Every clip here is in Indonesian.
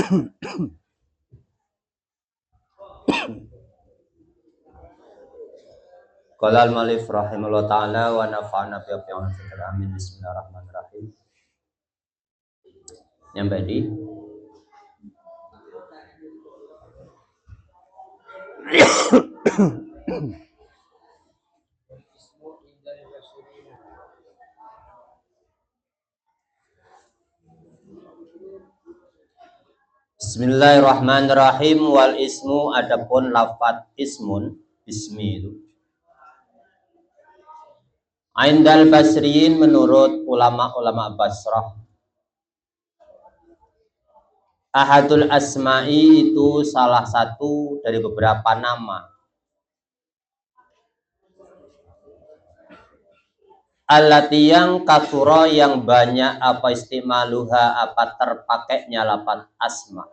Qala al-malif rahimahullah ta'ala wa nafa'ana bi amin. Bismillahirrahmanirrahim. Nyampe di Bismillahirrahmanirrahim. Wal ismu, adapun lafat ismun bismi itu Aindal Basriyin, menurut ulama-ulama Basrah, ahadul asma'i, itu salah satu dari beberapa nama, allati, yang katsura, yang banyak, apa istimaluha, apa terpakainya lafat asma.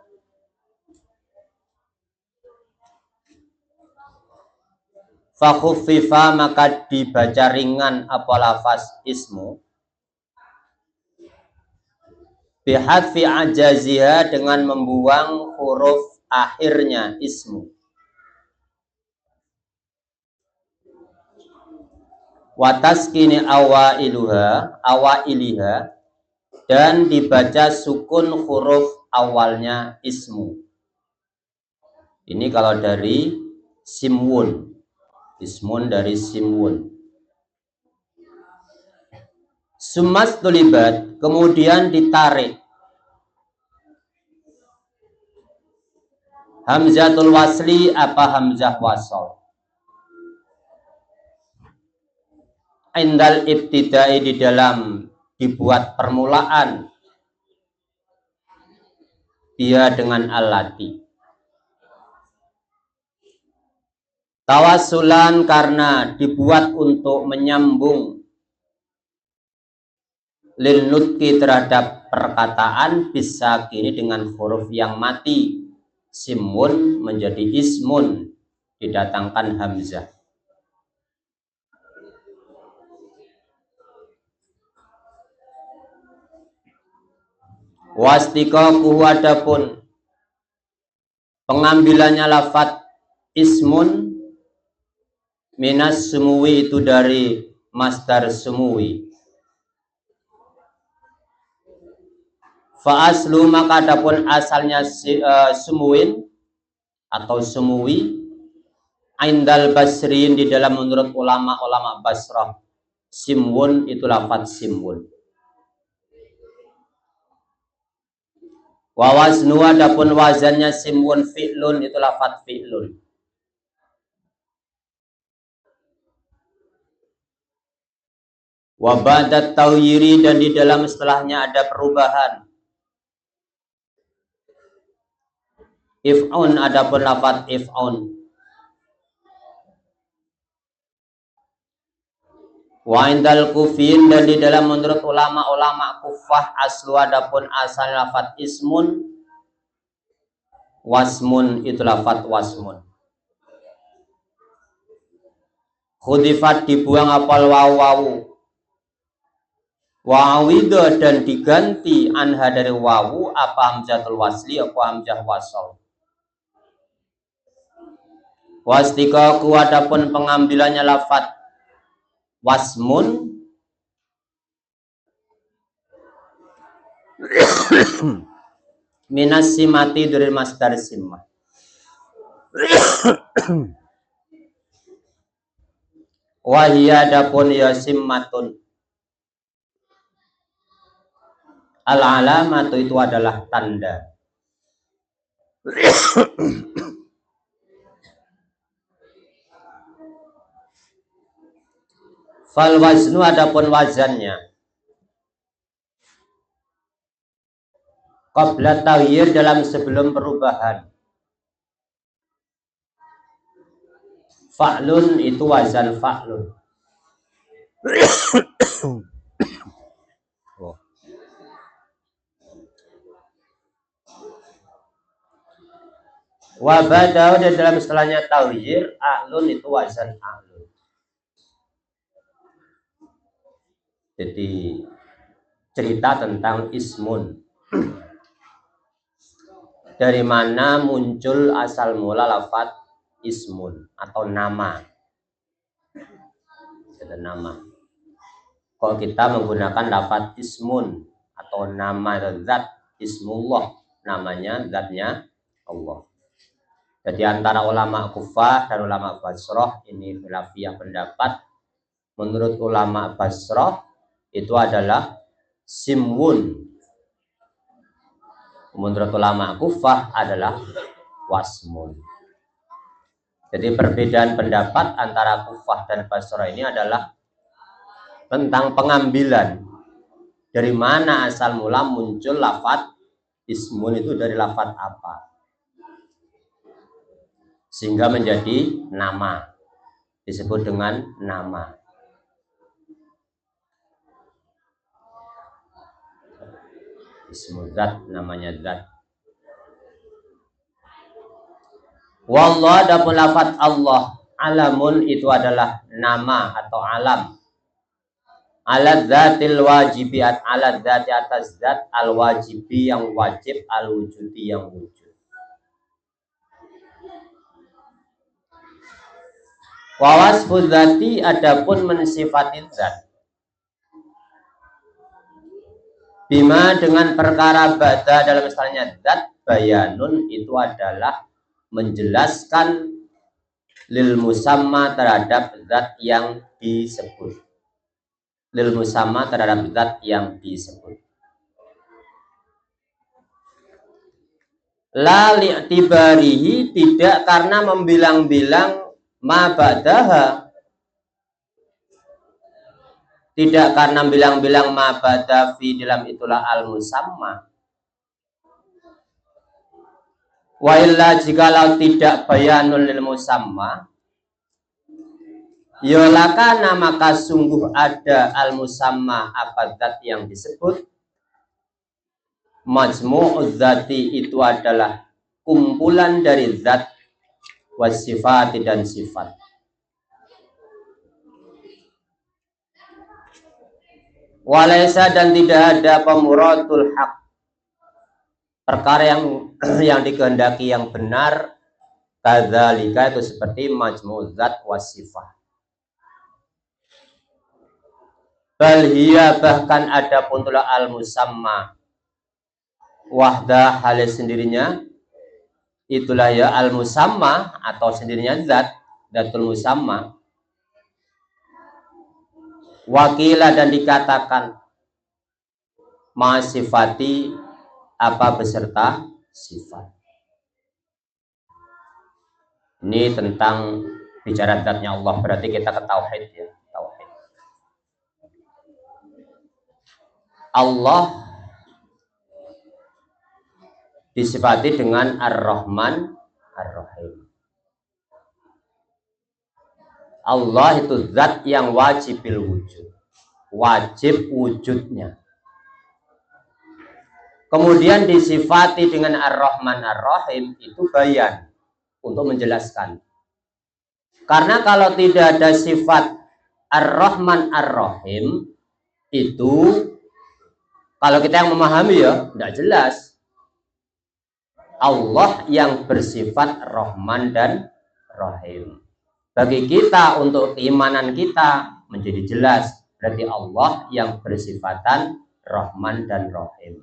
Fakhuffifa, maka dibaca ringan apa lafaz ismu, bihadfi ajaziha, dengan membuang huruf akhirnya ismu, wataskini awailiha, dan dibaca sukun huruf awalnya ismu. Ini kalau dari simwun, ismun dari simwun. Sumas tulibat, kemudian ditarik hamzatul wasli, apa hamzah wasol, indal ibtidai, di dalam dibuat permulaan, dia dengan allati, tawasulan, karena dibuat untuk menyambung, lil nutki, terhadap perkataan, bisa kini dengan huruf yang mati, simun menjadi ismun, didatangkan hamzah. Wastiqaquhu, adapun pengambilannya lafat ismun, minas sumuwi, itu dari masdar sumuwi. Fa aslu, maka adapun asalnya sumuwin atau sumuwi, indal basriin, di dalam menurut ulama-ulama Basrah, simwun, itu lafat simwun. Wa waznu, adapun wazannya simwun, fi'lun, itu lafat fi'lun. Wa ba'dat tawyiri, dan di dalam setelahnya ada perubahan. If'un, adapun lafat if'un. Wa indal kufin, dan di dalam menurut ulama-ulama Kufah, aslu, adapun asal lafat ismun, wasmun, itu lafat wasmun. Khudifat, dibuang apal wawu, wa'awidha, dan diganti anha, dari wawu, apa hamzatul wasli, apa hamzah wasol. Wastiqaqu, adapun pengambilannya lafat wasmun, minas simati, dari masdar simah. Wahia, adapun ya simmatun, al-alamatu, itu adalah tanda. Fal waznu, adapun wazannya, qabla taghyir, dalam sebelum perubahan. Fa'lun, itu wazan fa'lun. Wa ba'dahu, dan dalam istilahnya taghyir, a'lun, itu wazan a'lun. Jadi cerita tentang ismun. dari mana muncul asal mula lafadz ismun atau nama. Itu nama. Kalau kita menggunakan lafadz ismun atau nama zat, ismullah, namanya zatnya Allah. Jadi antara ulama Kufah dan ulama Basrah ini khilafiyah pendapat. Menurut ulama Basrah itu adalah simwun. Menurut ulama Kufah adalah wasmun. Jadi perbedaan pendapat antara Kufah dan Basrah ini adalah tentang pengambilan. Dari mana asal mula muncul lafadz ismun itu, dari lafadz apa? Sehingga menjadi nama. Disebut dengan nama. Ismu zat, namanya zat. Wallah, adapun lafadz Allah, alamun itu adalah nama atau alam. Alat zatil wajibiat, alat zat atas zat al wajibi yang wajib, al wujudi yang wujud. Wawasfu dzati, adapun mensifati zat. Bima, dengan perkara bada dalam istilahnya zat, bayanun itu adalah menjelaskan lil musamma terhadap zat yang disebut. Lil musamma terhadap zat yang disebut. La li'tibarihi, tidak karena membilang-bilang ma ba'daha, tidak karena bilang-bilang ma ba'da fi dalam itulah al musamma. Wa illa, jikalau tidak bayanul lil musamma, yolakana, maka sungguh ada al musamma apa zat yang disebut. Majmu'uz zati itu adalah kumpulan dari zat, wasifati dan sifat. Walaysa, dan tidak ada pemuratul haq, perkara yang dikehendaki yang benar, kadzalika itu seperti majmu' zat wasifah. Bal hiya, bahkan ada pun tulah al musamma wahdah, halis sendirinya, itulah ya al musamma atau sendirinya zat, zatul musamma. Wakila, dan dikatakan ma'sifati apa beserta sifat. Ini tentang bicara zatnya Allah, berarti kita ke tauhid ya, tauhid. Allah disifati dengan Ar-Rahman Ar-Rahim. Allah itu zat yang wajibil wujud, wajib wujudnya. Kemudian disifati dengan Ar-Rahman Ar-Rahim, itu bayan, untuk menjelaskan. Karena kalau tidak ada sifat Ar-Rahman Ar-Rahim, itu kalau kita yang memahami ya, tidak jelas. Allah yang bersifat Rahman dan Rahim. Bagi kita, untuk keimanan kita menjadi jelas, berarti Allah yang bersifatan Rahman dan Rahim.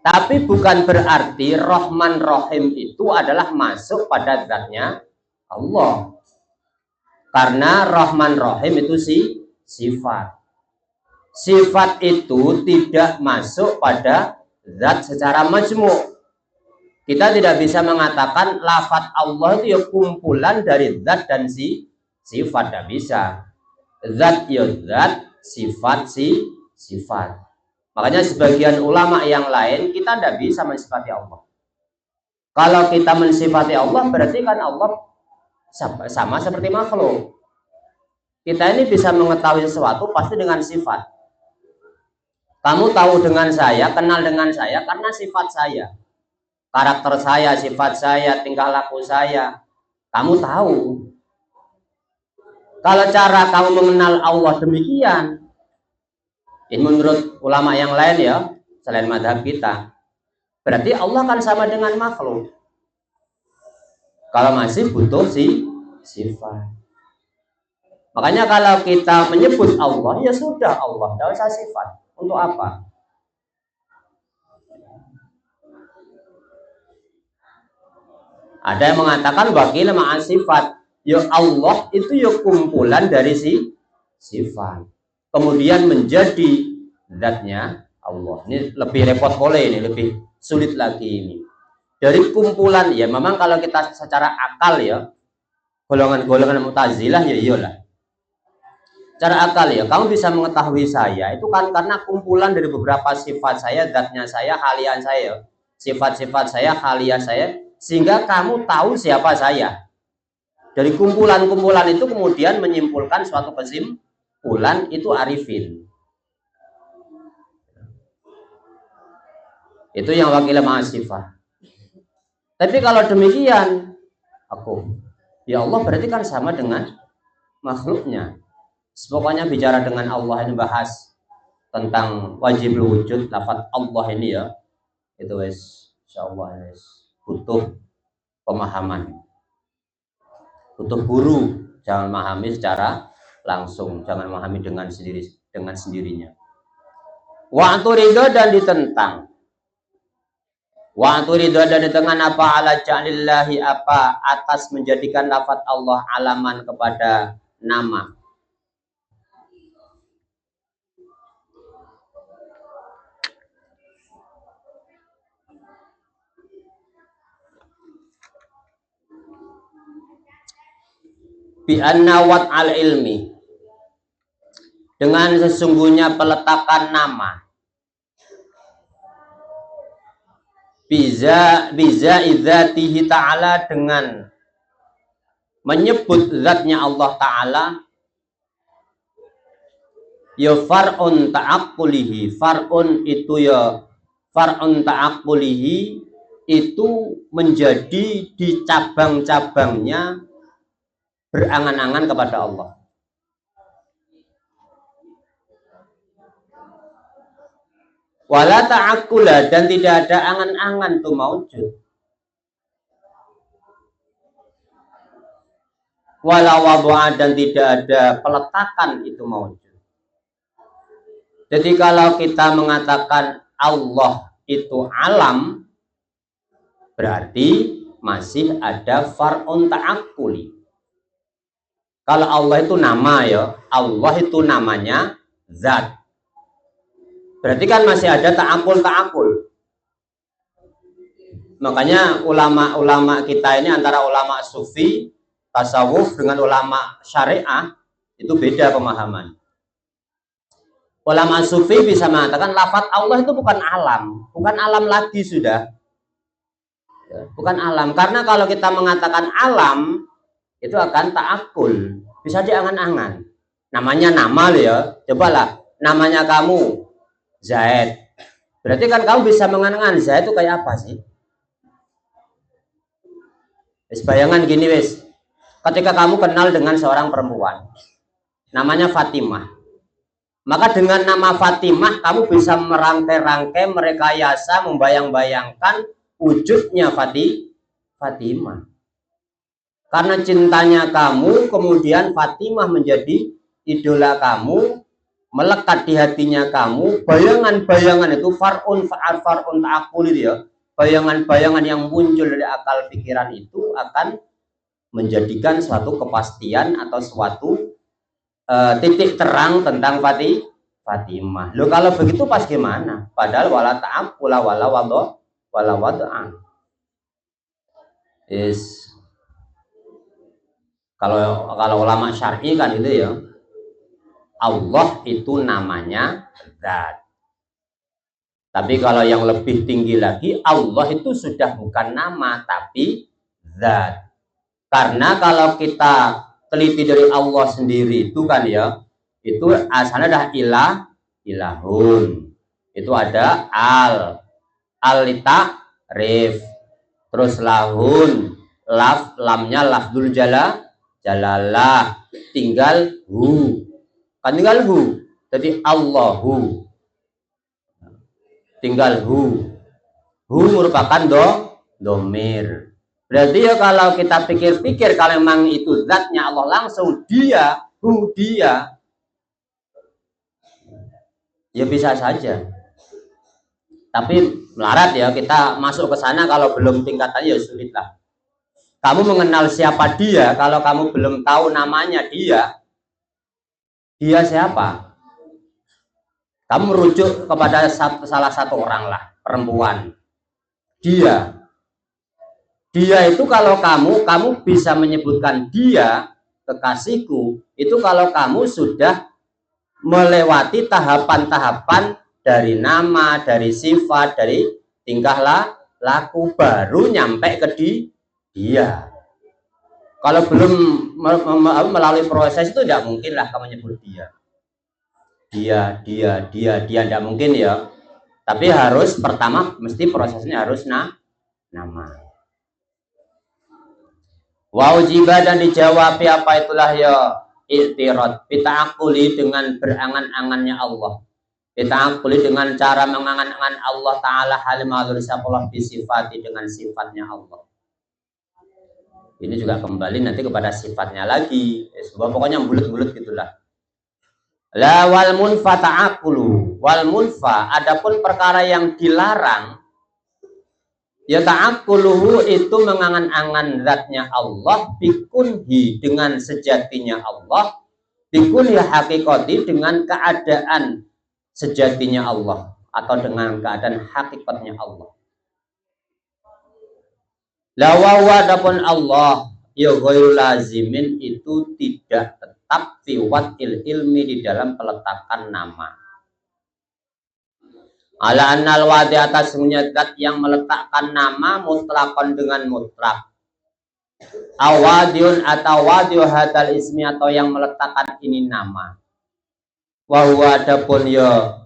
Tapi bukan berarti Rahman Rahim itu adalah masuk pada zatnya Allah. Karena Rahman Rahim itu sifat. Sifat itu tidak masuk pada zat secara majmu'. Kita tidak bisa mengatakan lafadz Allah itu ya kumpulan dari zat dan sifat, tidak bisa. Zat ya zat, sifat sifat. Makanya sebagian ulama yang lain, kita tidak bisa mensifati Allah. Kalau kita mensifati Allah, berarti kan Allah sama seperti makhluk. Kita ini bisa mengetahui sesuatu pasti dengan sifat. Kamu tahu dengan saya, kenal dengan saya karena sifat saya. Karakter saya, sifat saya, tingkah laku saya, kamu tahu. Kalau cara kamu mengenal Allah demikian, ini menurut ulama yang lain ya, selain madhab kita, Berarti Allah kan sama dengan makhluk. Kalau masih butuh sifat. Makanya kalau kita menyebut Allah, ya sudah Allah, tidak usah sifat. Untuk apa? Ada yang mengatakan wakil ma'an sifat. Ya Allah itu ya kumpulan dari sifat. Kemudian menjadi zatnya Allah. Ini lebih repot boleh, ini lebih sulit lagi ini. Dari kumpulan, ya memang kalau kita secara akal ya, golongan-golongan Mu'tazilah ya iyalah. Secara akal ya, kamu bisa mengetahui saya itu kan karena kumpulan dari beberapa sifat saya, zatnya saya, halian saya, sifat-sifat saya, halian saya, sehingga kamu tahu siapa saya. Dari kumpulan-kumpulan itu kemudian menyimpulkan suatu kesimpulan, itu arifin. Itu yang wakil ma'asifah. Tapi kalau demikian, ya Allah berarti kan sama dengan makhluknya. Pokoknya bicara dengan Allah ini bahas tentang wajib wujud, lafaz Allah ini ya, itu insyaallah butuh pemahaman, butuh guru. Jangan memahami secara langsung, jangan memahami dengan sendirinya. Wa ridho dan ditentang. Wa ridho dan ditentang apa ala ja'lillahi apa atas menjadikan lafaz Allah alaman kepada nama. Bi anna wat al ilmi, dengan sesungguhnya peletakan nama, biza idzatihi ta'ala, dengan menyebut zatnya Allah Ta'ala, ya far'un ta'aqulihi, far'un itu ya far'un ta'aqulihi itu menjadi di cabang-cabangnya berangan-angan kepada Allah. Wala ta'akkula, dan tidak ada angan-angan tuh maujud. Wala wadu'a, dan tidak ada peletakan itu maujud. Jadi kalau kita mengatakan Allah itu alam, berarti masih ada far'un ta'akkuli. Kalau Allah itu nama ya, Allah itu namanya zat. Berarti kan masih ada ta'akul. Makanya ulama-ulama kita ini antara ulama sufi, tasawuf dengan ulama syariah itu beda pemahaman. Ulama sufi bisa mengatakan lafaz Allah itu bukan alam lagi sudah. Bukan alam, karena kalau kita mengatakan alam itu akan ta'akul, bisa diangan-angan. Namanya nama loh ya. Cobalah, namanya kamu Zaid. Berarti kan kamu bisa mengangan Zaid itu kayak apa sih? Bayangan gini wes. Ketika kamu kenal dengan seorang perempuan, namanya Fatimah. Maka dengan nama Fatimah kamu bisa merangkai-rangkai, merekayasa, membayang-bayangkan wujudnya Fatimah. Karena cintanya kamu, kemudian Fatimah menjadi idola kamu, melekat di hatinya kamu. Bayangan-bayangan itu far'un ta'akul itu ya. Bayangan-bayangan yang muncul dari akal pikiran itu akan menjadikan suatu kepastian atau suatu titik terang tentang Fatimah. Loh kalau begitu pas gimana? Padahal wala ta'akula wala wadu'an. Kalau ulama syar'i kan itu ya, Allah itu namanya zat. Tapi kalau yang lebih tinggi lagi, Allah itu sudah bukan nama tapi zat. Karena kalau kita teliti dari Allah sendiri itu kan ya, itu asalnya adalah ilahun. Itu ada al-ta'rif. Terus lahun, lamnya lafzul jalalah, tinggal hu. Kan tinggal hu. Jadi Allahu. Tinggal hu. Hu merupakan domir. Berarti ya kalau kita pikir-pikir kalau memang itu zatnya Allah langsung, dia, hu dia, ya bisa saja. Tapi melarat ya kita masuk ke sana kalau belum tingkatannya ya sulit lah. Kamu mengenal siapa dia kalau kamu belum tahu namanya dia siapa? Kamu merujuk kepada salah satu orang lah, perempuan. Dia itu kalau kamu bisa menyebutkan dia kekasihku itu kalau kamu sudah melewati tahapan-tahapan dari nama, dari sifat, dari tingkah laku, baru nyampe ke dia. Kalau belum melalui proses itu tidak mungkin lah kamu nyebut dia tidak mungkin ya. Tapi harus pertama mesti prosesnya harus nama. Wa ujiba dan dijawab apa itulah ya i'tirad bita'aquli dengan berangan-angannya Allah. Bita'aquli dengan cara mengangan-angan Allah Ta'ala halimahul syafallah bisifati dengan sifatnya Allah. Ini juga kembali nanti kepada sifatnya lagi. Pokoknya bulat-bulat gitulah. La wal munfa ta'aqulu wal munfa adapun perkara yang dilarang ya ta'aquluhu itu mengangan-angan zatnya Allah bikunhi dengan sejatinya Allah bikunhi hakikati dengan keadaan sejatinya Allah atau dengan keadaan hakikatnya Allah. La wa adapun Allah ya ghairu lazimin itu tidak tetap fi watil ilmi di dalam peletakan nama. Ala annal wadi atas zat yang meletakkan nama mutlakon dengan mutlak. Awadiun atau wadiu hadal ismi atau yang meletakkan ini nama. Wa huwa adapun ya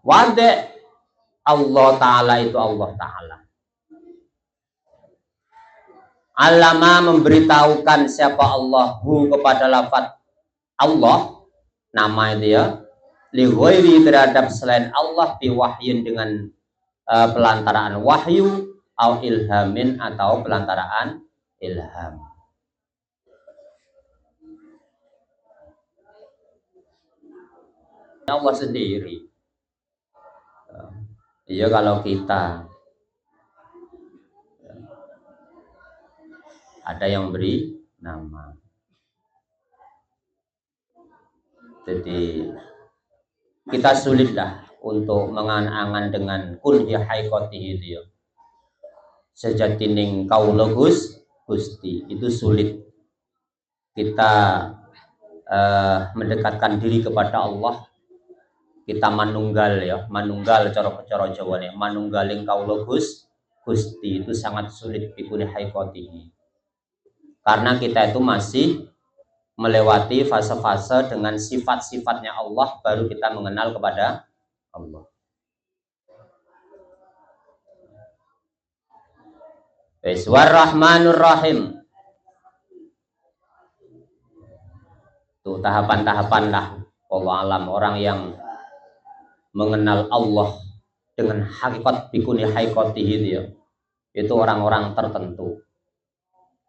wadi Allah Ta'ala itu Allah Ta'ala. Alama memberitahukan siapa Allah hu kepada lafaz Allah nama itu ya lighairi terhadap selain Allah biwahyin dengan pelantaraan wahyu au ilhamin atau pelantaraan ilham. Allah sendiri. Iya kalau kita ada yang beri nama. Jadi kita sulitlah untuk mengangan-angan dengan kun ya haikoti itu ya. Sejatining kaula Gusti itu sulit. Kita mendekatkan diri kepada Allah. Kita manunggal ya, manunggal cara Jawa nih, manunggaling kaula Gusti itu sangat sulit bikuni haikoti. Karena kita itu masih melewati fase-fase dengan sifat-sifatnya Allah baru kita mengenal kepada Allah. War-Rahmanur Rahim. Tuh tahapan-tahapan lah Allah alam orang yang mengenal Allah dengan hakikat bikuni haikatihi ya. Itu orang-orang tertentu.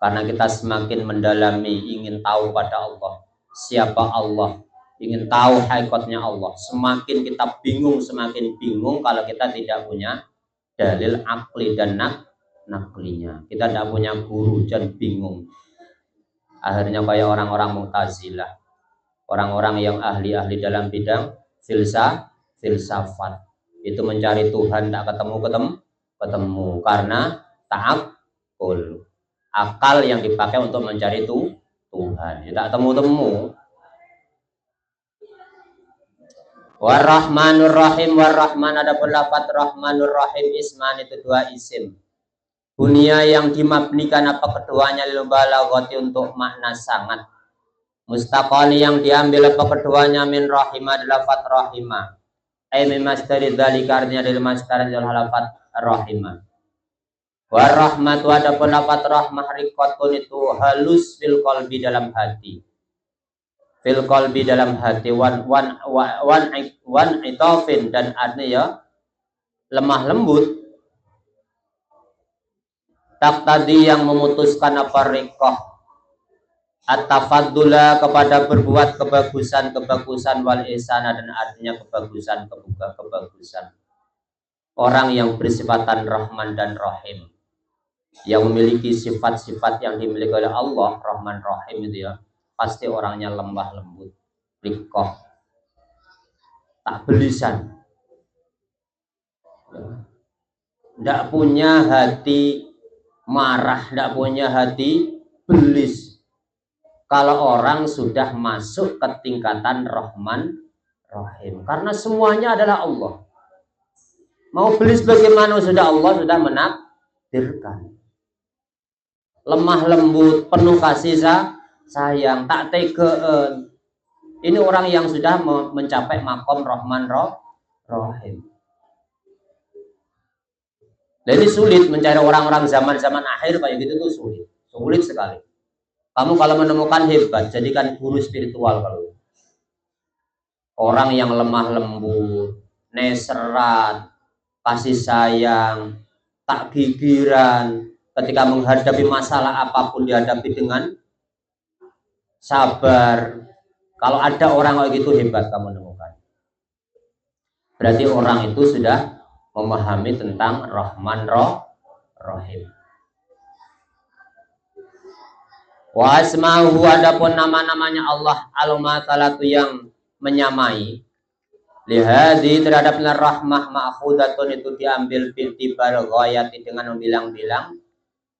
Karena kita semakin mendalami ingin tahu pada Allah siapa Allah, ingin tahu hakikatnya Allah, semakin kita semakin bingung kalau kita tidak punya dalil akli dan naklinya. Kita tidak punya guru dan bingung. Akhirnya kayak orang-orang Mu'tazilah, orang-orang yang ahli-ahli dalam bidang filsafat itu mencari Tuhan tidak ketemu karena ta'aqqul. Akal yang dipakai untuk mencari Tuhan tidak temu-temu. War-Rahmanur Rahim. War-Rahman ada pendapat Rahmanur Rahim isman itu dua isim. Dunia yang dimabnikan apa keduanya lil balaghati untuk makna sangat. Mustaqali yang diambil apa keduanya min rahimah adalah lafaz rahimah. Ai min masdari dzalika artinya dari masdar lafaz rahimah. Warahmatu ada pendapat rahmah rikotun itu halus fil qalbi dalam hati. Fil qalbi dalam hati wan itofin dan artinya ya lemah lembut, tak tadi yang memutuskan apa rikoh at-tafaddula kepada berbuat kebagusan wal ihsana dan artinya kebagusan. Orang yang bersifatan Rahman dan Rahim, yang memiliki sifat-sifat yang dimiliki oleh Allah, Rahman Rahim itu ya, pasti orangnya lembah lembut, rikoh, tak belisan, tidak punya hati marah, tidak punya hati belis. Kalau orang sudah masuk ke tingkatan Rahman Rahim, karena semuanya adalah Allah. Mau belis bagaimana, sudah Allah sudah menakdirkan. Lemah lembut, penuh kasih sayang, tak tegaan. Ini orang yang sudah mencapai makom Rahman Rahim. Jadi sulit mencari orang-orang zaman-zaman akhir kayak gitu tuh sulit sekali. Kamu kalau menemukan hebat, jadikan guru spiritual. Kalau orang yang lemah lembut, neserat, kasih sayang, tak gigiran, ketika menghadapi masalah apapun dihadapi dengan sabar. Kalau ada orang kayak gitu hebat kamu menemukan. Berarti orang itu sudah memahami tentang Rahman Rahim. Wa asma'uhu, adapun nama-namanya Allah al-matsalatu yang menyamai, lihadi terhadap rahmah ma'khudatun itu diambil bi'tibar ghayati dengan membilang-bilang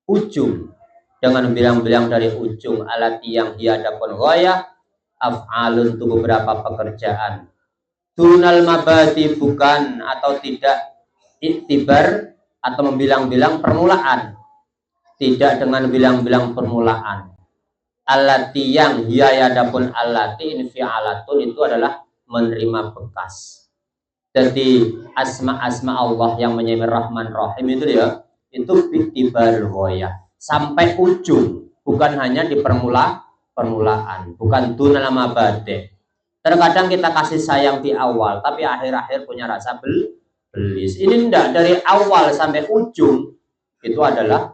ujung, dengan membilang-bilang dari ujung, alati yang dia adapun ghayah af'alun itu beberapa pekerjaan, dunal mabadi bukan atau tidak iktibar atau membilang-bilang permulaan, tidak dengan bilang-bilang permulaan. Allati yang hiya adapun allati infi'alatun itu adalah menerima bekas. Jadi asma-asma Allah yang menyamai Rahman Rahim itu ya, itu bi'tibar ghayah sampai ujung, bukan hanya di permulaan, bukan dunal mabadi. Terkadang kita kasih sayang di awal, tapi akhir-akhir punya rasa belis. Ini enggak, dari awal sampai ujung itu adalah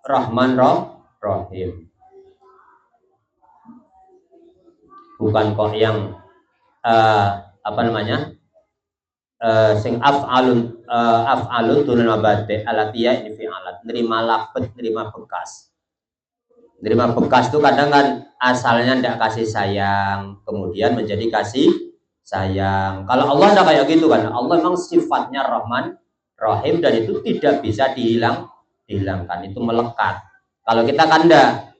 Rahman Rahim. Bukan kok yang sing af'alun dunal mabadi alatiya ini fi'alat, nerima lapet, nerima bekas. Nerima bekas itu kadang kan asalnya tidak kasih sayang, kemudian menjadi kasih sayang. Kalau Allah tidak kayak gitu kan. Allah memang sifatnya Rahman Rahim dan itu tidak bisa dihilangkan, itu melekat. Kalau kita kan enggak,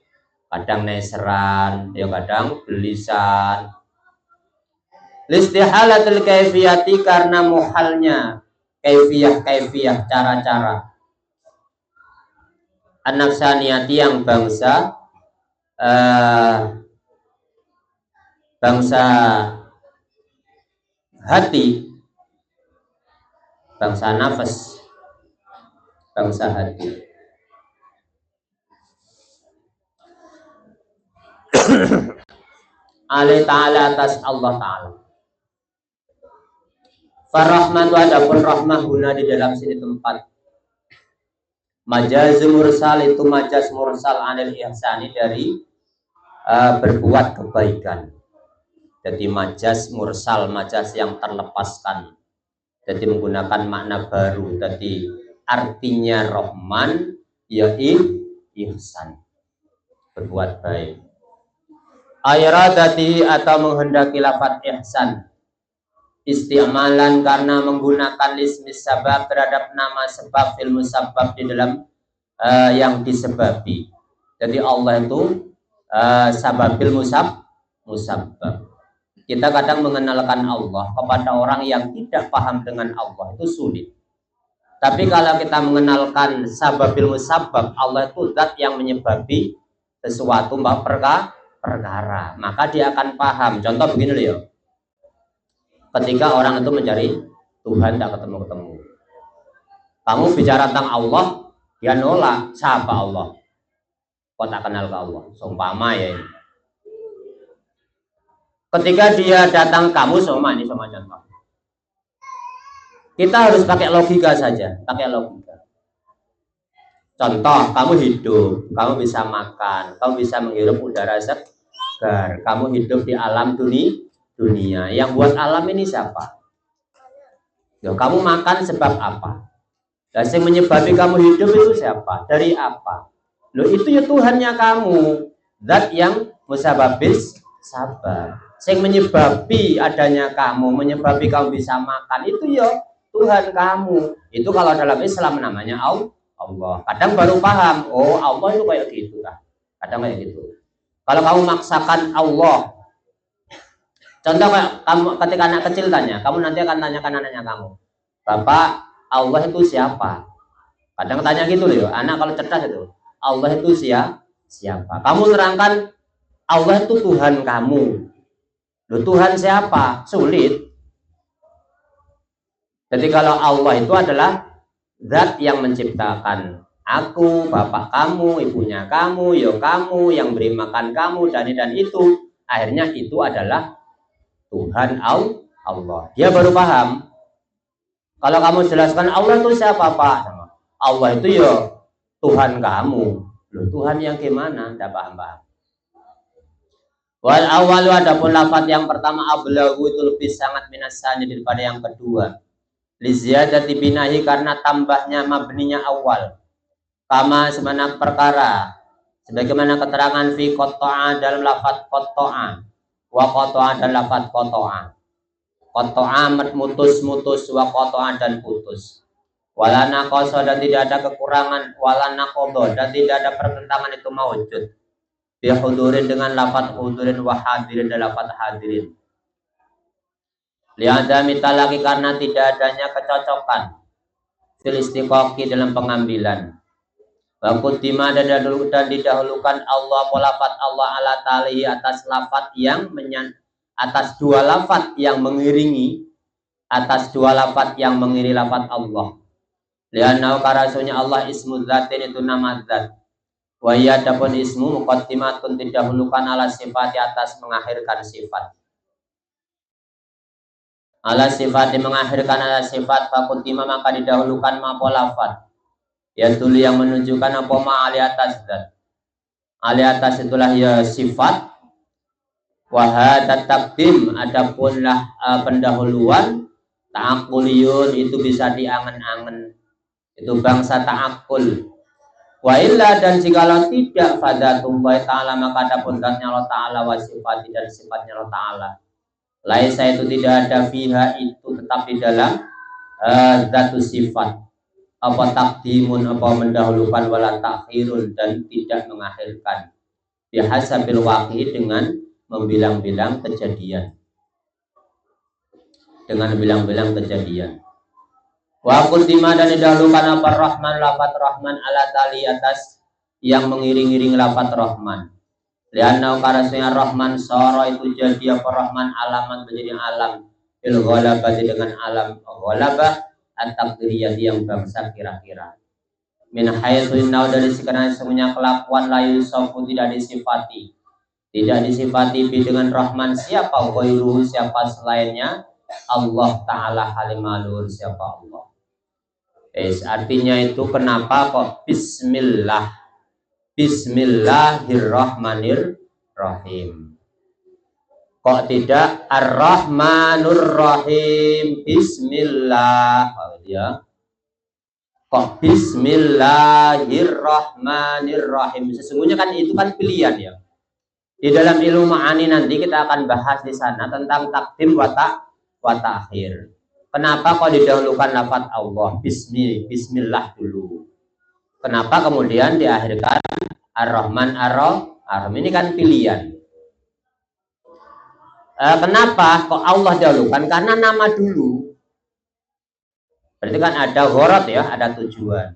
kadang neseran, ya kadang belisan. Listihalatul kaifiyati, karena muhalnya kaifiyah cara-cara. Anak saniyati yang bangsa hati, bangsa nafas, bangsa hati. Allah Ta'ala atas Allah Ta'ala. Farrahmatu adapun rahmah guna di dalam sini tempat. Majaz mursal itu majaz mursal anil ihsani dari berbuat kebaikan. Jadi majaz mursal, majaz yang terlepaskan. Jadi menggunakan makna baru. Jadi artinya Rahman ya ihsan, berbuat baik. Ayradati atau menghendaki lafaz ihsan, isti'malan karena menggunakan lismis sabab terhadap nama sebab fil musabbab di dalam yang disebabi. Jadi Allah itu sababil musabbab. Kita kadang mengenalkan Allah kepada orang yang tidak paham dengan Allah itu sulit. Tapi kalau kita mengenalkan sababil musabbab, Allah itu zat yang menyebabi sesuatu perkara, maka dia akan paham. Contoh begini loh ya. Ketika orang itu mencari Tuhan tak ketemu-ketemu, kamu bicara tentang Allah, dia nolak. Siapa Allah? Kau tak kenal ke Allah. Seumpama ya ini. Ketika dia datang kamu sama contoh, Kita harus pakai logika saja, pakai logika. Contoh, kamu hidup, kamu bisa makan, kamu bisa menghirup udara segar, kamu hidup di alam dunia. Yang buat alam ini siapa? Ya, kamu makan sebab apa? Dan yang menyebabi kamu hidup itu siapa? Dari apa? Loh, itu ya Tuhannya kamu. Zat yang musababis sabar. Yang menyebabi adanya kamu, menyebabi kamu bisa makan, itu ya Tuhan kamu. Itu kalau dalam Islam namanya Allah. Kadang baru paham, oh Allah itu kayak gitu lah. Kadang kayak gitu. Kalau kamu maksakan Allah, contoh kayak kamu ketika anak kecil tanya, kamu nanti akan tanyakan anaknya kamu, Bapak, Allah itu siapa? Kadang tanya gitu loh, anak kalau cerdas itu, Allah itu siapa? Kamu terangkan Allah itu Tuhan kamu. Loh, Tuhan siapa? Sulit. Jadi kalau Allah itu adalah zat yang menciptakan aku, bapak kamu, ibunya kamu, ya kamu, yang beri makan kamu, dan itu. Akhirnya itu adalah Tuhan Allah. Dia baru paham. Kalau kamu jelaskan Allah itu siapa, Pak? Allah itu ya Tuhan kamu. Loh, Tuhan yang gimana? Tidak paham-paham. Wal awalu, adapun lafaz yang pertama ablagu itu lebih sangat minasanya daripada yang kedua. Liziyadati binahi, karena tambahnya mabninya awal. Kama semana perkara, sebagaimana keterangan fi qata'a dalam lafaz qata'a, wa qata'a dan lafaz qata'a. Qata'a mutus wa qata'a dan putus. Wala naqasa, dan tidak ada kekurangan, wala naqadha, dan tidak ada pertentangan itu mawujud. Bi hudurin dengan lafaz hudurin wa hadirin dan lafaz hadirin. Li'adami talaqi, karena tidak adanya kecocokan fil istiqaqi dalam pengambilan. Wa quddima, dan didahulukan Allah lafaz Allah ala talihi atas lafaz yang atas dua lafaz yang mengiringi lafaz Allah. Li'annahu, karasunya Allah ismu dzatin, itu nama zat. Wa ya adapun ismu muqaddimatun, didahulukan ala sifat, atas mengakhirkan sifat. Ala sifat, mengakhirkan ala sifat, fakutima, maka didahulukan ma lafaz ya tuli yang menunjukkan apa ma ali atas zat. Ali atas itulah ya sifat. Wa hadza taqdim, adapunlah pendahuluan ta'aquliyun, itu bisa diangen-angen, itu bangsa ta'aqul. Wa illa, dan jikalau tidak fadzatullah ta'ala, maka adapun zatnya Allah ta'ala wa sifat dan sifatnya Allah ta'ala. Laisa, itu tidak ada fiha, itu tetap di dalam zatu sifat, apa takdimun, apa mendahulukan, wala takhirun, dan tidak mengakhirkan. Bihasabil waqi, dengan membilang-bilang kejadian, Wa quddima, dan didahulukan apa Rahman, lafaz Rahman ala tali, atas yang mengiring-iring lafaz Rahman. Lianna, karasnya Rahman soro, itu jadi apa Rahman alaman, menjadi alam il ghalabati, dengan alam ghalabah at-taqdiriyah, yang bangsa kira-kira. Min haitsu innahu, dari sekiranya semuanya kelakuan layu sofu, tidak disifati bi dengan Rahman siapa, ghairuhu, siapa selainnya Allah Ta'ala, halimalur, siapa Allah. Artinya itu kenapa kok Bismillahirrahmanirrahim, kok tidak Ar-Rahmanur Rahim, Bismillah, ya. Kok Bismillahirrahmanirrahim? Sesungguhnya kan itu kan pilihan, ya. Di dalam ilmu ma'ani nanti kita akan bahas di sana tentang takdim wa ta'khir. Kenapa kok didahulukan lafaz Allah Bismillah dulu? Kenapa kemudian diakhirkan Ar-Rahman Ar-Rahim? Ini kan pilihan. Kenapa kok Allah dahulukan? Karena nama dulu. Berarti kan ada gharat, ya, ada tujuan.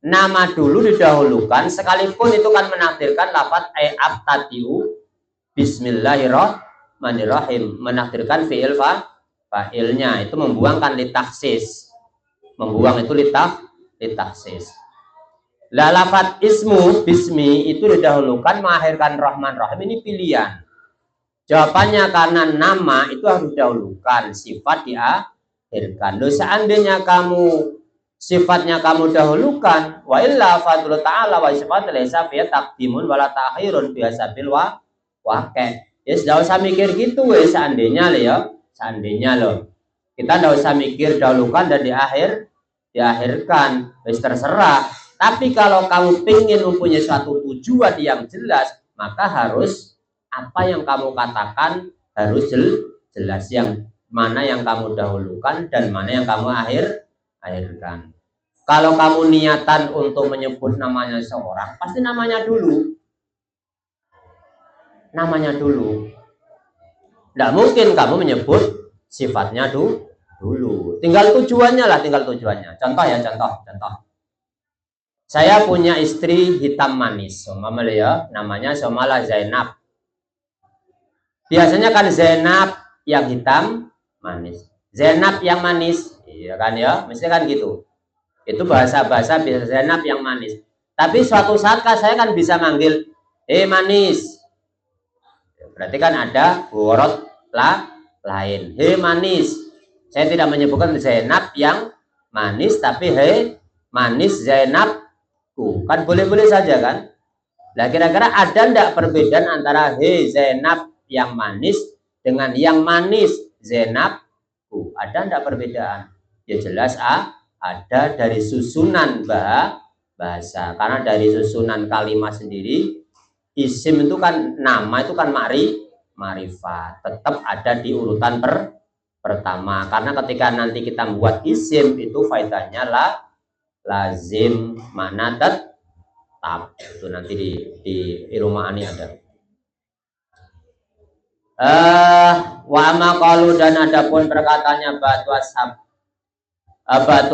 Nama dulu didahulukan, sekalipun itu kan menakdirkan lafaz abtadiu Bismillahirrahmanirrahim, menakdirkan fi'il fa'ilnya, itu membuangkan litaksis. Membuang itu litaksis. La lafaz ismu bismi itu didahulukan mengakhirkan Rahman Rahim, ini pilihan. Jawabannya karena nama itu harus didahulukan, sifat akhirkan. Loh, seandainya kamu sifatnya kamu dahulukan, wa illa fadlu ta'ala wa sifatul laisa fi taqdimun wala ta'khirun biasa bil waqi'. Ya sudah usah mikir gitu weh, seandainya lo ya, seandainya lo. Kita tidak usah mikir dahulukan dan diakhirkan, wis terserah. Tapi kalau kamu ingin mempunyai suatu tujuan yang jelas, maka harus apa yang kamu katakan harus jelas, yang mana yang kamu dahulukan dan mana yang kamu akhirkan. Kalau kamu niatan untuk menyebut namanya seorang, pasti namanya dulu. Namanya dulu. Tidak mungkin kamu menyebut sifatnya dulu. Tinggal tujuannya lah, tinggal tujuannya. Contoh ya, contoh. Saya punya istri hitam manis, umpamanya ya, namanya Somala Zainab. Biasanya kan Zainab yang hitam manis, Zainab yang manis, iya kan ya, mestinya kan gitu. Itu bahasa-bahasa biasa Zainab yang manis. Tapi suatu saat kan saya kan bisa manggil, manis. Berarti kan ada worot lain. Manis. Saya tidak menyebutkan Zainab yang manis, tapi manis Zainabku. Kan boleh-boleh saja kan? Nah, kira-kira ada enggak perbedaan antara Zainab yang manis dengan yang manis Zainabku? Ada enggak perbedaan? Ya jelas ada dari susunan bahasa. Karena dari susunan kalimat sendiri, isim itu kan, nama itu kan ma'rifat, tetap ada di urutan pertama. Karena ketika nanti kita membuat isim itu faedahnya lazim, makna tetap. Itu nanti di ilmu ma'ani ada. Wa amma qalu, dan adapun perkataannya batu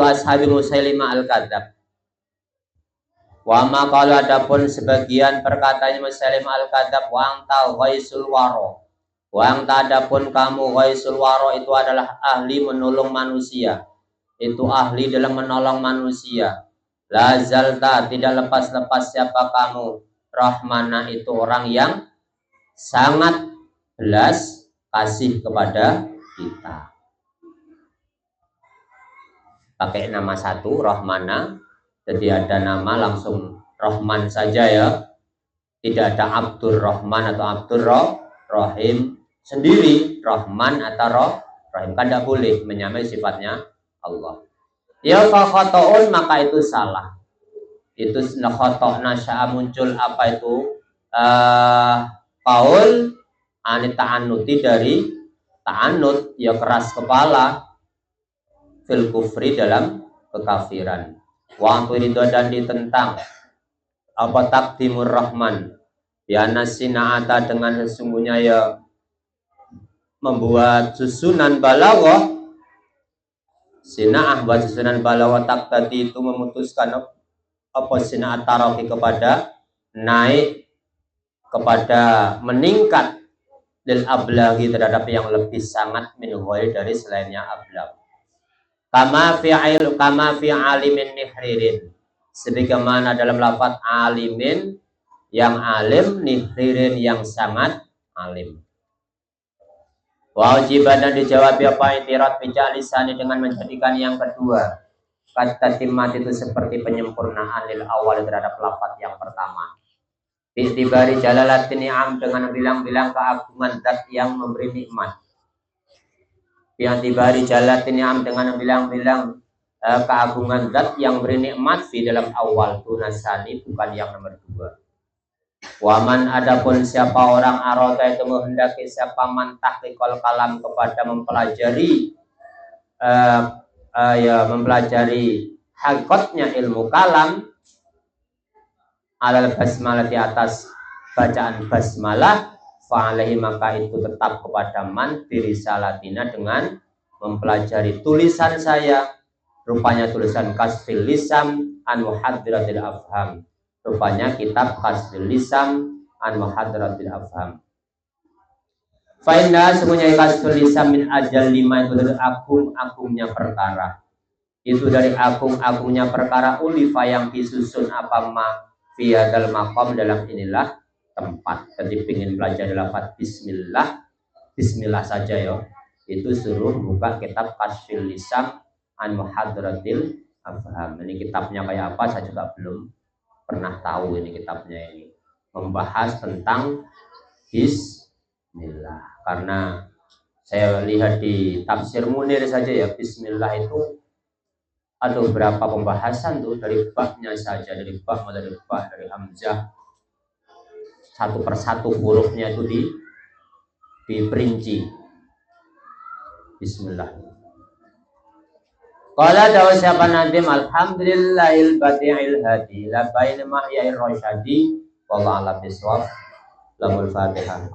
ashabi Musailimah al-Kadzab. Wa ma qalu, adapun sebagian perkataannya Musailimah al-Kadzab, wa anta ghaisul waro. Wa anta, adapun kamu ghaisul waro, itu adalah ahli menolong manusia. Itu ahli dalam menolong manusia. La zalta, tidak lepas-lepas siapa kamu. Rahmana, itu orang yang sangat belas kasih kepada kita. Pakai nama satu, Rahmana. Jadi ada nama langsung Rahman saja ya. Tidak ada Abdur Rahman atau Abdur Rahim sendiri. Rahman atau Rahim kan tidak boleh, menyamai sifatnya Allah. Ya fakhotoun, maka itu salah. Itu nakhotok nasya'a, muncul apa itu? Qaul anit ta'anuti, dari ta'anut, ya keras kepala, fil kufri, dalam kekafiran. Wa ridho, dan ditentang apa takdimur rahman ya nasina'ata, dengan sesungguhnya ya membuat susunan balaghah. Sina'ah, buat susunan balaghah, taqtadi, itu memutuskan apa sina'at taraqi, kepada naik, kepada meningkat, lil ablaghi, terhadap yang lebih sangat min ghairi, dari selainnya ablag. Kama fi alimin nihririn, sebagaimana dalam lafaz alimin, yang alim, nihririn, yang sangat alim. Wa ujiban, dan dijawab apa itirat bijalisani, dengan menjadikan yang kedua kata timmat itu seperti penyempurnaan lil awal, terhadap lafaz yang pertama. Bi'tibari jalalatin ni'am, dengan bilang-bilang keagungan zat yang memberi nikmat. Bi'tibari jalalatin ni'am, dengan bilang-bilang keagungan zat yang beri nikmat, di dalam awal tunasani, bukan yang nomor dua. Waman, adapun siapa orang aroda, itu menghendaki, siapa man tahqiqal kalam, kepada mempelajari mempelajari hakikatnya ilmu kalam, alal basmalah, di atas bacaan basmalah, fa'alaihi, maka itu tetap kepada man birisalatina, dengan mempelajari tulisan saya, rupanya tulisan Kasfil Lisam an Muhaddiratil Afham, rupanya kitab Kasfil Lisam an Muhaddiratil Afham. Fa'inna, semuanya Kasfil Lisam min ajal lima, itu dari agung-agungnya perkara, itu dari agung-agungnya perkara, ulifa, yang disusun apa ma fi hadzal maqam, dalam inilah tempat. Jadi ingin belajar lafaz bismillah, bismillah saja ya. itu suruh buka kitab Kasyful Lisan an Muhadratil Afham. Ini kitabnya kayak apa saya juga belum pernah tahu. Ini kitabnya ini membahas tentang Bismillah, karena saya lihat di tafsir Munir saja ya, Bismillah itu ada beberapa pembahasan tuh, dari babnya saja, dari bab, dari hamzah, satu persatu hurufnya itu diperinci. Bismillah. Qala dawa siapa nadim alhamdulillahil badi'il hadi la baina mahyair rasyadi wallahu a'lam bishawab. Lamul Fatihah.